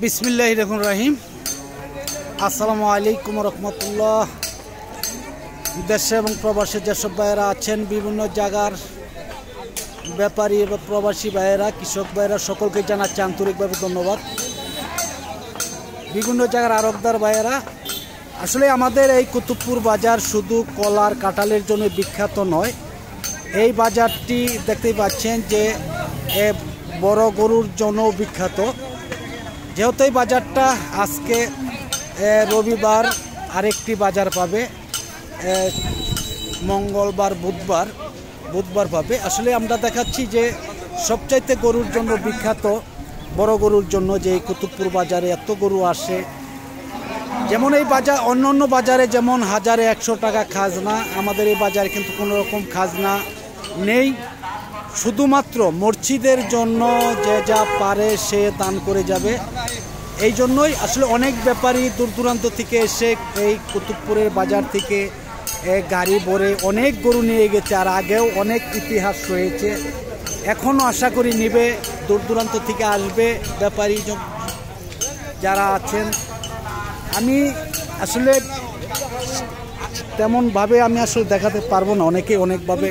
বিসমিল্লাহির রহমানির রহিম। আসসালামু আলাইকুম রহমতুল্লাহ। দেশে এবং প্রবাসী যেসব ভাইয়েরা আছেন, বিভিন্ন জায়গার ব্যাপারী এবং প্রবাসী ভাইয়েরা, কৃষক ভাইয়েরা, সকলকে জানাচ্ছি আন্তরিকভাবে ধন্যবাদ। বিভিন্ন জায়গার আড়তদার ভাইয়েরা, আসলে আমাদের এই কুতুবপুর বাজার শুধু কলার কাঁঠালের জন্য বিখ্যাত নয়। এই বাজারটি দেখতেই পাচ্ছেন যে বড় গরুর জন্য বিখ্যাত। যেহেতু এই বাজারটা আজকে রবিবার আরেকটি বাজার পাবে, মঙ্গলবার বুধবার পাবে। আসলে আমরা দেখাচ্ছি যে সবচাইতে গরুর জন্য বিখ্যাত, বড় গরুর জন্য যে এই কুতুবপুর বাজারে এত গরু আসে। যেমন এই বাজার অন্য বাজারে যেমন 1000-100 টাকা খাজনা, আমাদের এই বাজারে কিন্তু কোনো রকম খাজনা নেই। শুধুমাত্র মসজিদের জন্য যে যা পারে সে দান করে যাবে। এই জন্যই আসলে অনেক ব্যাপারী দূর দূরান্ত থেকে এসে এই কুতুবপুরের বাজার থেকে গাড়ি ভরে অনেক গরু নিয়ে গেছে। আর আগেও অনেক ইতিহাস রয়েছে, এখনও আশা করি নিবে, দূর দূরান্ত থেকে আসবে ব্যাপারী যারা আছেন। আমি আসলে তেমনভাবে আমি আসলে দেখাতে পারবো না, অনেকে অনেকভাবে।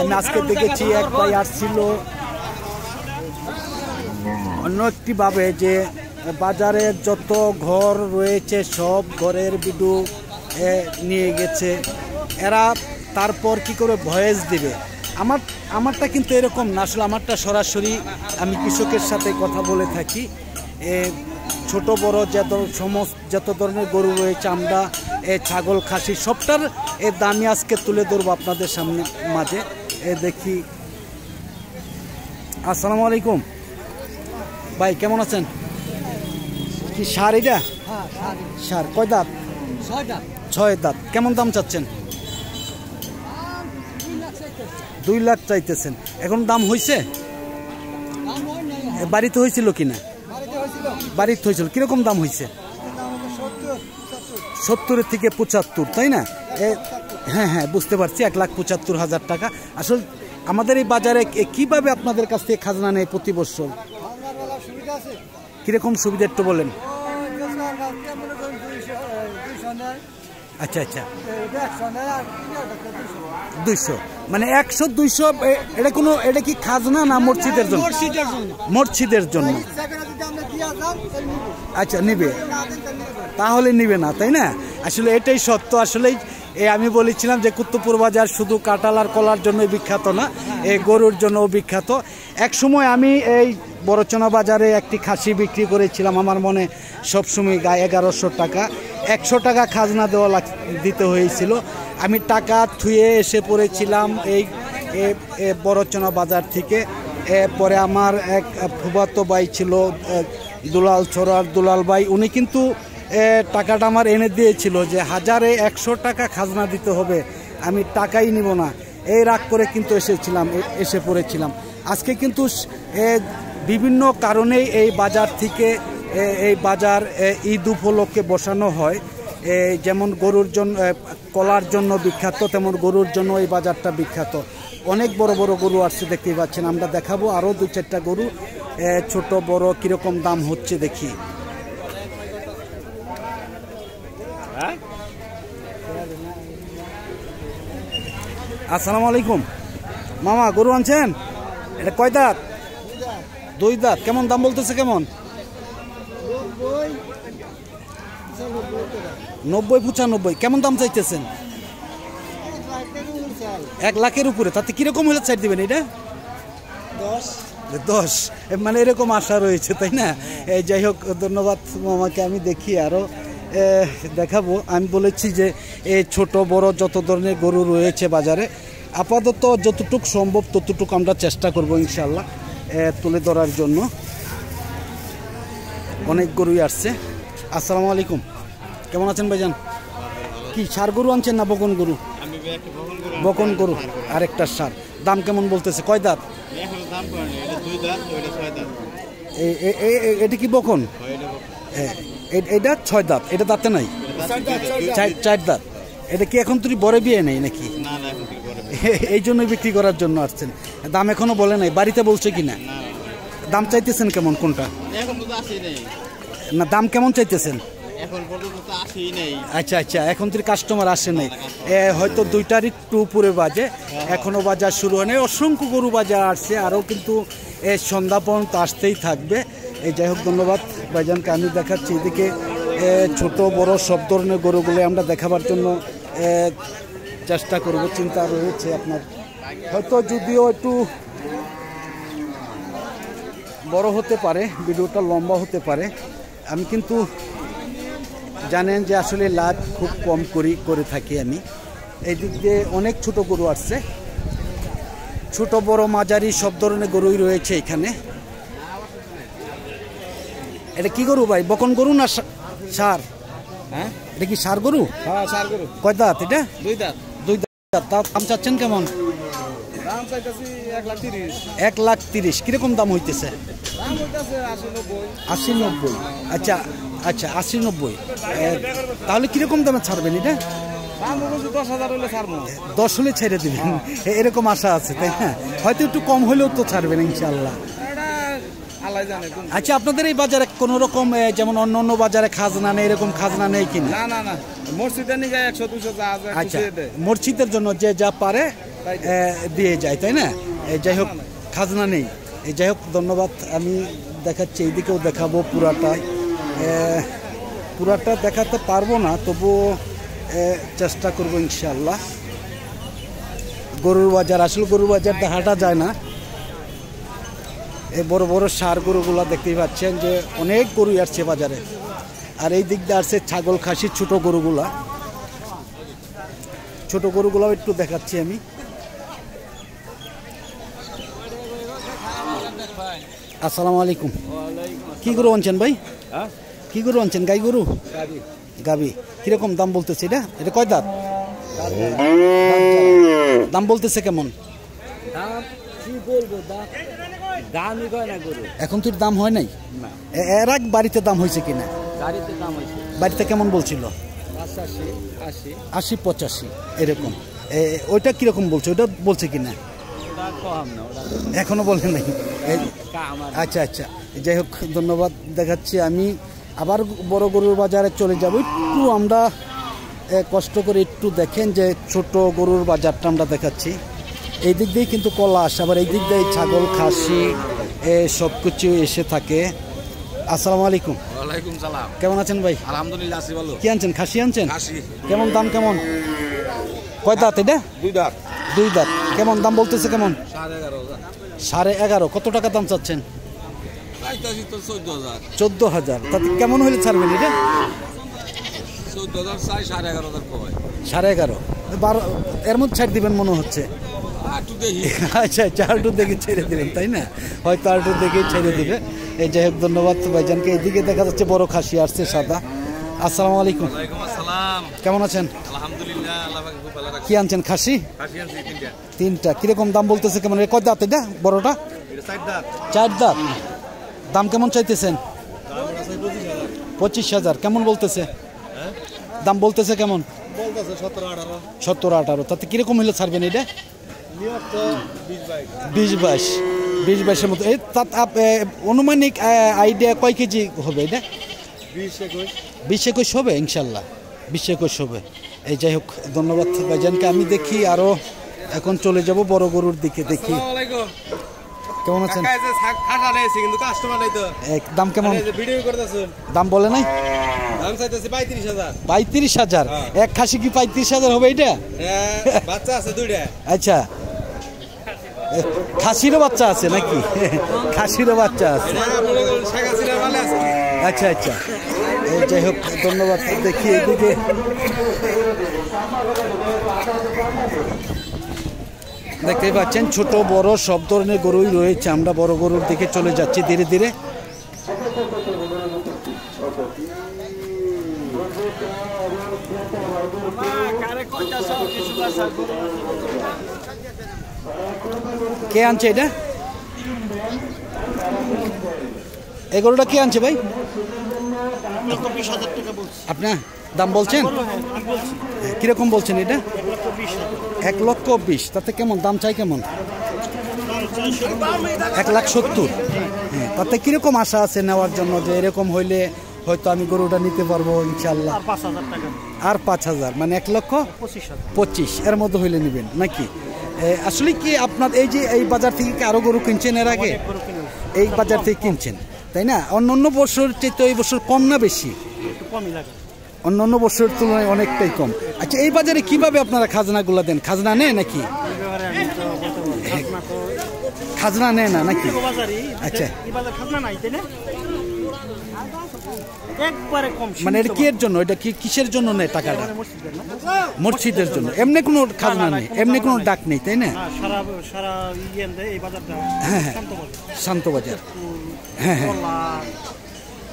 আমি আজকে দেখেছি এক ভাই আসছিল অন্য একটিভাবে, যে বাজারের যত ঘর রয়েছে সব ঘরের ভিডিও নিয়ে গেছে এরা, তারপর কি করে ভয়েস দিবে। আমারটা কিন্তু এরকম না, আসলে আমারটা সরাসরি আমি কৃষকের সাথে কথা বলে থাকি। ছোট বড় যত ধরনের গরু রয়েছে, আমরা ছাগল খাসি সবটার দামি আজকে তুলে ধরবো আপনাদের সামনে মাঝে। দেখি। আসসালামু আলাইকুম ভাই, কেমন আছেন? কি সার এটা? সার কয় দাঁত? 6 দাঁত। কেমন দাম চাচ্ছেন? 2 লাখ চাইতেছেন। এখন দাম হয়েছে? বাড়িতে হয়েছিল কিনা? বাড়িতে হয়েছিল। কিরকম দাম হয়েছে? 70 থেকে 75, তাই না? হ্যাঁ, বুঝতে পারছি। 1,75,000 টাকা। আসলে আমাদের এই বাজারে কিভাবে আপনাদের কাছ থেকে খাজনা নেয় প্রতি বছর? কিরকম সুবিধা একটু বলেন। আচ্ছা, 200 মানে 100-200। এটা কি খাজনা না মসজিদের জন্য? মসজিদের জন্য। আচ্ছা, নিবে, তাহলে নিবে না, তাই না? আসলে এটাই সত্য। আসলেই আমি বলেছিলাম যে কুতুবপুর বাজার শুধু কাঁঠাল আর কলার জন্য বিখ্যাত না, এই গরুর জন্য বিখ্যাত। এক সময় আমি এই বড়চনা বাজারে একটি খাসি বিক্রি করেছিলাম, আমার মনে সবসময় গায়ে 1100 টাকা, 100 টাকা খাজনা দিতে হয়েছিল। আমি টাকা থুয়ে এসে পড়েছিলাম এই বড়চনা বাজার থেকে। পরে আমার এক ফুফাতো ভাই ছিল, দুলাল ছড়ার দুলাল ভাই, উনি কিন্তু টাকাটা আমার এনে দিয়েছিল যে 100 টাকা খাজনা দিতে হবে, আমি টাকাই নিব না। এই রাগ করে কিন্তু এসে পড়েছিলাম। আজকে কিন্তু বিভিন্ন কারণেই এই বাজার থেকে এই বাজার ঈদ উপলক্ষে বসানো হয়। যেমন গরুর জন্য, কলার জন্য বিখ্যাত, তেমন গরুর জন্য এই বাজারটা বিখ্যাত। অনেক বড় বড় গরু আসছে, দেখতেই পাচ্ছেন। আমরা দেখাবো আরও 2-4টা গরু, ছোট বড় কিরকম দাম হচ্ছে দেখি। আসসালামু আলাইকুম মামা, গরু আনছেন? এটা কয় দাঁত? 2 দাঁত। কেমন দাম বলতেছে? কেমন? 90-95। কেমন দাম চাইতেছেন? 1 লাখের উপরে। তাতে কিরকম হলে ছাড় দিবেন? এটা 10 মানে এরকম আশা রয়েছে, তাই না? যাই হোক, ধন্যবাদ মামাকে। আমি দেখি আরও দেখাবো। আমি বলেছি যে ছোট বড় যত ধরনের গরু রয়েছে বাজারে, আপাতত যতটুকু সম্ভব ততটুকু আমরা চেষ্টা করব ইনশাল্লাহ তুলে ধরার জন্য। অনেক গরুই আসছে। আসসালামু আলাইকুম, কেমন আছেন ভাইজান? কি সার গরু আনছেন না বকন গরু? বকন গরু, আরেকটা সার। দাম কেমন বলতেছে? কয় দাঁত? এটা কি বকন? এটা 6 দাঁত। এটা দাঁতে নাই? 4 দাঁত। এটা কি এখন তুই বড় বিয়ে নেই নাকি? এই জন্য বিক্রি করার জন্য আসছেন। দাম এখনো বলে নাই? বাড়িতে বলছে কিনা? দাম চাইতেছেন কেমন? কোনটা? না দাম কেমন চাইতেছেন? এখন পর্যন্ত তো আসেই নাই। আচ্ছা আচ্ছা, এখন তো কাস্টমার আসে নাই, হয়তো 2টার একটু উপরে বাজে, এখনো বাজার শুরু হয়নি। অসংখ্য গরু বাজার আসছে, আরও কিন্তু সন্ধ্যা পর্যন্ত আসতেই থাকবে। এই যাই হোক, ধন্যবাদ ভাইজানকে। আমি দেখাচ্ছি এদিকে ছোট বড় সব ধরনের গরুগুলো আমরা দেখাবার জন্য চেষ্টা করব, চিন্তা রয়েছে আপনার। হয়তো যদিও একটু বড় হতে পারে, ভিডিওটা লম্বা হতে পারে। আমি কিন্তু জানেন যে আসলে লাভ খুব কম করে থাকি আমি। এই দিক দিয়ে অনেক ছোট গরু আসছে, ছোট বড় মাঝারি সব ধরনের গরুই রয়েছে এখানে। এটা কি গরু ভাই, বকন গরু না সার? হ্যাঁ, এটা কি সার গরু? হ্যাঁ সার গরু। কয় দাঁত এটা? 2 দাঁত। 2 দাঁত। তার দাম চাচ্ছেন কেমন? দাম চাইতেছি 1,30,000। 1,30,000। কিরকম দাম হইতেছে? দাম হইতেছে 80-90। আচ্ছা আচ্ছা, 80-90। তাহলে কিরকম দামে ছাড়বেন এটা? দাম বলছি 10,000 হলে ছাড়বো। 10 হলে ছেড়ে দিবেন, এরকম আশা আছে তাই? হ্যাঁ, হয়তো একটু কম হলেও তো ছাড়বেন ইনশাল্লাহ। আল্লাহ জানে। আচ্ছা, আপনাদের এই বাজারে কোনো রকম যেমন অন্য অন্য বাজারে খাজনা নেই, এরকম খাজনা নেই কিনা? না না না, মসজিদের নিয়ে 100-200 যা আছে। আচ্ছা, মসজিদের জন্য যে যা পারে দিয়ে যায় তাই না? যাই হোক, খাজনা নেই। যাই হোক, ধন্যবাদ। আমি দেখাচ্ছি, এইদিকেও দেখাবো পুরাটাই। পুরাটা দেখাতে পারবো না, তবুও চেষ্টা করবো ইনশাল্লাহ। গরুর বাজার, আসলে গরুর বাজার হাঁটা যায় না। এই বড় বড় সার গরুগুলা দেখতেই পাচ্ছেন যে অনেক গরু আসছে বাজারে। আর এই দিক দিয়ে আসছে ছাগল খাসির ছোট গরুগুলা। ছোট গরুগুলাও একটু দেখাচ্ছি আমি। আসসালামু আলাইকুম। কি গরু আনছেন ভাই? কি গরু আনছেন? গাই গরু? গাবি। কিরকম দাম বলতেছে এটা? এটা কয় দাঁত? দাম বলতেছে কেমন? এখন তো দাম হয় নাই। এর আগে বাড়িতে দাম হয়েছে কিনা? বাড়িতে কেমন বলছিল? 80-85 এরকম। ওইটা কিরকম বলছে? ওইটা বলছে কিনা? এখনো বলে নাই। আচ্ছা আচ্ছা, যাই হোক, ধন্যবাদ। দেখাচ্ছি আমি আবার বড় গরুর বাজারে চলে যাব। একটু আমরা কষ্ট করে একটু দেখেন যে ছোট গরুর বাজারটা আমরা দেখাচ্ছি। এই দিক দিয়ে কিন্তু কলা আসে, আবার এই দিক দিয়ে ছাগল খাসি সব কিছু এসে থাকে। আসসালামু আলাইকুম। ওয়ালাইকুম সালাম। কেমন আছেন ভাই? আলহামদুলিল্লাহ আছি ভালো। কি আনছেন? খাসি আনছেন? খাসি। কেমন দাম কেমন? কয় দাঁত এটা? 2 দাঁত। 2 দাঁত। কেমন দাম বলতেছে কেমন? 11,500। 11,500। কত টাকা দাম চাচ্ছেন? চাইতাছি তো 14,000। 14,000। তাতে কেমন হলে ছাড়বেন এটা? 14,000 চাই, 11,500 কয়। 11,500। 12 এর মধ্যে ছাড় দিবেন মনে হচ্ছে। একটু দেখি। আচ্ছা আচ্ছা, আরটু দেখে ছেড়ে দিবেন তাই না? হয়তো আরটু দেখে ছেড়ে দিবে। এই যাই হোক, ধন্যবাদ ভাইজানকে। এইদিকে দেখা যাচ্ছে বড় খাসি আসছে সাদা। আসসালামু আলাইকুম। ওয়ালাইকুম আসসালাম। কেমন আছেন? আলহামদুলিল্লাহ, আল্লাহ পাক খুব ভালো রাখছে। কি আনছেন? খাসি? খাসি আনছি 3টা। 3টা। কিরকম দাম বলতেছে কেমন? কয় দাঁত এটা বড়টা? এটা 4 দাঁত। 4 দাঁত। দাম কেমন চাইতেছেন? দাম আছে 25,000। 25,000 কেমন বলতেছে? হ্যাঁ, দাম বলতেছে কেমন? বলতেছে 17-18। 17-18। তাতে কিরকম হলে ছাড়বেন এটা? নিয়ত তো 20-22 মতো। এই অনুমানিক আইডিয়া কয় কেজি হবে এটা? 20-21 হবে ইনশাল্লাহ। 20-21 হবে। এই যাই হোক, ধন্যবাদ ভাইজানকে। আমি দেখি আরো, এখন চলে যাব বড় গরুর দিকে। দেখি কেমন আছেন? দাম কেমন? দাম বলে নাই? 35,000। এক খাসি কি 35,000 হবে এটা? বাচ্চা আছে 2টা। আচ্ছা, খাসিরও বাচ্চা আছে নাকি? খাসিরও বাচ্চা আছে। আচ্ছা আচ্ছা, যাই হোক, ধন্যবাদ। দেখি এদিকে দেখতেই পাচ্ছেন ছোট বড় সব ধরনের গরুই রয়েছে। আমরা বড় গরুর দিকে চলে যাচ্ছি ধীরে ধীরে। কে আনছে এটা? এই গরুটা কে আনছে ভাই? আপনার দাম বলছেন? কিরকম বলছেন এটা? 1,20,000। তাতে কেমন দাম চাই কেমন? 1,70,000। হ্যাঁ, তাতে কিরকম আশা আছে নেওয়ার জন্য, যে এরকম হইলে হয়তো আমি গরুটা নিতে পারবো ইনশাল্লাহ। আর 5,000 টাকা আর 5,000 মানে 1,25,000 এর মধ্যে হইলে নেবেন নাকি? আসলে কি আপনার এই যে এই বাজার থেকে কি আরো গরু কিনছেন এর আগে? গরু কিনে এই বাজার থেকে কিনছেন তাই না? অন্য বছর চেয়ে এই বছর কম না বেশি? একটু কমই লাগে, অন্য বছরের তুলনায় অনেকটাই কম। আচ্ছা এই বাজারে কিভাবে আপনারা খাজনাগুলো দেন? খাজনা নেয় নাকি? এই ব্যাপারে আমি তো বলতে পারবো না। খাজনা তো খাজনা নেয় না নাকি? বাজারই, আচ্ছা এই বাজার খাজনা নাই তাই না? একবারে কম। মানে এটা কি এর জন্য, এটা কি কিসের জন্য নেয় টাকাটা? মসজিদের না? মসজিদের জন্য। এমনি কোনো খাজনা নেই, এমনি কোনো ডাক নেই তাই না? সারা সারা এই বাজারটা শান্ত বাজার। শান্ত বাজার, কলা,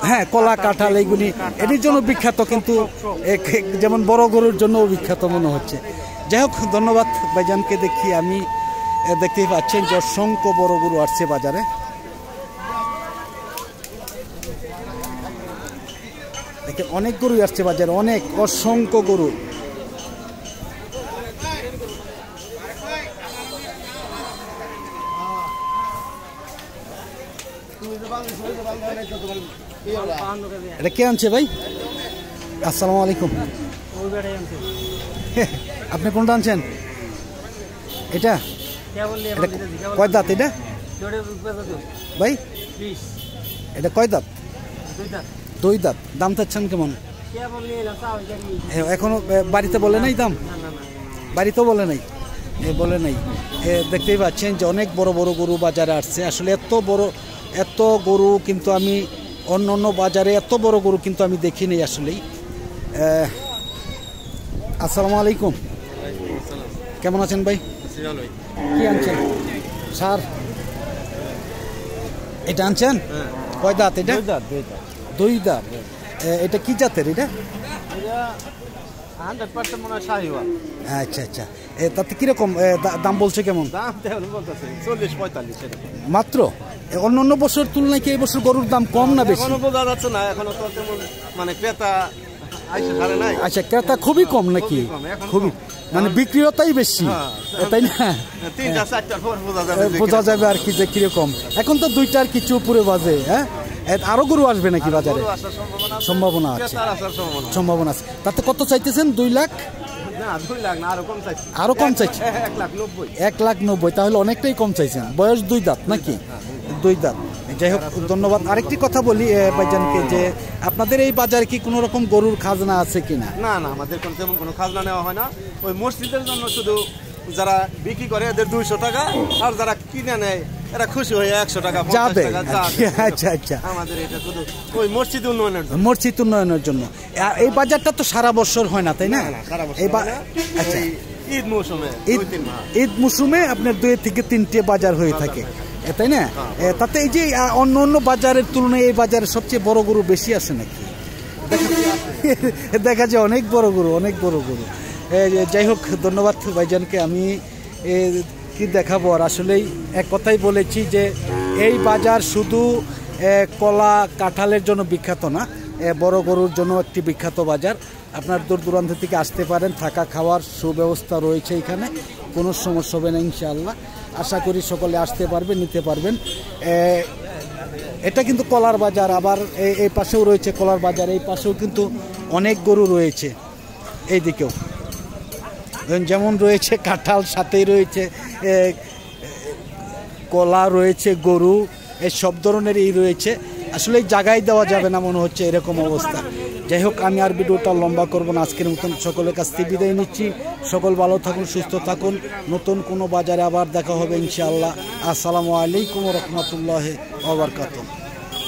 হ্যাঁ কলা কাঁঠাল এইগুলি এটির জন্য বিখ্যাত, কিন্তু যেমন বড় গরুর জন্য বিখ্যাত মনে হচ্ছে। যাই হোক ধন্যবাদ ভাইজানকে। দেখি আমি দেখতেই পাচ্ছেন যে অসংখ্য বড় গরু আসছে বাজারে। দেখেন অনেক গরুই আসছে বাজারে, অনেক অসংখ্য গরু। এটা কে আনছে ভাই? আসসালামু আলাইকুম। আপনি কোনটা আনছেন? এটা কয় দাঁত এটা ভাই? এটা কয় দাঁত? 2 দাঁত। দাম চাচ্ছেন কেমন? এখনো বাড়িতে বলে নাই দাম? বাড়িতেও বলে নাই, বলে নাই। দেখতেই পাচ্ছেন যে অনেক বড় বড় গরু বাজারে আসছে। আসলে এত গরু কিন্তু আমি অন্য বাজারে এত বড় গরু কিন্তু আমি দেখিনি আসলেই। আসসালামু আলাইকুম, কেমন আছেন ভাই? কি আনছেন? সার এটা আনছেন? কয় দাঁত এটা? 2 দাঁত। এটা কি জাতের? এটা 100% মনে হয় শাহিওয়াল। আচ্ছা আচ্ছা। তাতে কিরকম দাম বলছে কেমন? দাম বলতেছে 40-45 মাত্র। অন্য বছর তুলনায় কি এই বছর গরুর দাম কম না বেশি? এখনো বোঝা যাচ্ছে না, এখনো তো তেমন মানে ক্রেতা আইসে ছাড়ে নাই। আচ্ছা ক্রেতা খুবই কম নাকি? খুবই মানে বিক্রিয়তাই বেশি তাই না? 3টা-4টার পর বোঝা যাবে আর কি যে কিরকম। এখন তো 2টার কিছু উপরে বাজে। হ্যাঁ আরো গরু আসবে নাকি বাজারে? সম্ভাবনা আছে, সম্ভাবনা আছে। তাতে কত চাইতেছেন? 2 লাখ? না 2 লাখ না, আরো কম চাইছে। 1,90,000। তাহলে অনেকটাই কম চাইছেন। বয়স 2 দাঁত নাকি? 2 দাঁত। যাই হোক ধন্যবাদ। আরেকটি কথা বলি ভাইজানকে যে আপনাদের এই বাজারে কি কোনো রকম গরুর খাজনা আছে কিনা? না না, আমাদের তেমন কোনো খাজনা নেওয়া হয় না। ওই মসজিদের জন্য শুধু যারা বিক্রি করে এদের 200 টাকা, আর যারা কিনে নেয় এরা খুশি হয়ে 100 টাকা 50 টাকা। আচ্ছা আচ্ছা। আমাদের এটা শুধু ওই মসজিদ উন্নয়নের জন্য। এই বাজারটা তো সারা বছর হয় না তাই না? আচ্ছা ঈদ মৌসুমে আপনার 2 থেকে 3টে বাজার হয়ে থাকে তাই না? তাতে এই যে অন্য বাজারের তুলনায় এই বাজারে সবচেয়ে বড় গরু বেশি আসে নাকি? দেখা যায় অনেক বড় গরু। যাই হোক ধন্যবাদ ভাইজানকে। আমি কি দেখাবো আর, আসলেই এক কথাই বলেছি যে এই বাজার শুধু কলা কাঁঠালের জন্য বিখ্যাত না, বড় গরুর জন্য একটি বিখ্যাত বাজার। আপনার দূর দূরান্ত থেকে আসতে পারেন, থাকা খাওয়ার সুব্যবস্থা রয়েছে এখানে, কোনো সমস্যা হবে না ইনশাআল্লাহ। আশা করি সকলে আসতে পারবেন, নিতে পারবেন। এটা কিন্তু কলার বাজার, আবার এই পাশেও রয়েছে কলার বাজার, এই পাশেও কিন্তু অনেক গরু রয়েছে। এই দিকেও যেমন রয়েছে কাঁঠাল, সাথেই রয়েছে কলা, রয়েছে গরু, এই সব ধরনেরই রয়েছে। আসলে জায়গায় দেওয়া যাবে না মনে হচ্ছে, এরকম অবস্থা। যাই হোক আমি আর ভিডিওটা লম্বা করবো না, আজকের মতন সকলের কাছ থেকে বিদায় নিচ্ছি। সকল ভালো থাকুন, সুস্থ থাকুন। নতুন কোনো বাজারে আবার দেখা হবে ইনশাআল্লাহ। আসসালামু আলাইকুম ওয়া রাহমাতুল্লাহি ওয়া বারাকাতুহু।